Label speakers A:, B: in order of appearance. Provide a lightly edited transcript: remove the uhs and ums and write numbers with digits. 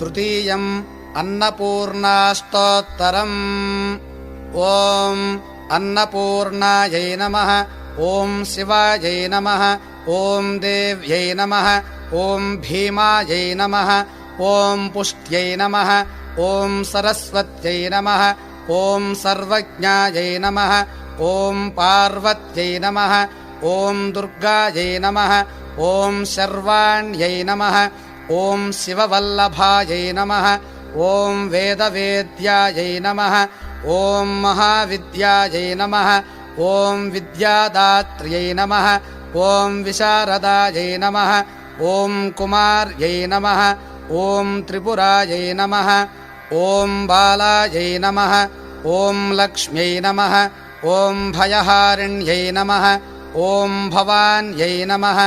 A: तृतीयम् अन्नपूर्णाष्टोत्तरम्। ॐ अन्नपूर्णायै नमः। ॐ शिवायै नमः। ॐ देव्यै नमः। ॐ भीमायै नमः। ॐ पुष्ट्यै नमः। ॐ सरस्वत्यै नमः। ॐ सर्वज्ञायै नमः। ॐ पार्वत्यै नमः। ॐ दुर्गायै नमः। ॐ शर्वाण्यै नमः। ॐ शिववल्लभायै नमः। ॐ वेदवेद्यायै नमः। ॐ महाविद्यायै नमः। ॐ विद्यादात्र्यै नमः। ॐ विशारदायै नमः। ॐ कुमार्यै नमः। ॐ त्रिपुरायै नमः। ॐ बालायै नमः। ॐ लक्ष्म्यै नमः। ॐ भयहारिण्यै नमः। ॐ भवान्यै नमः।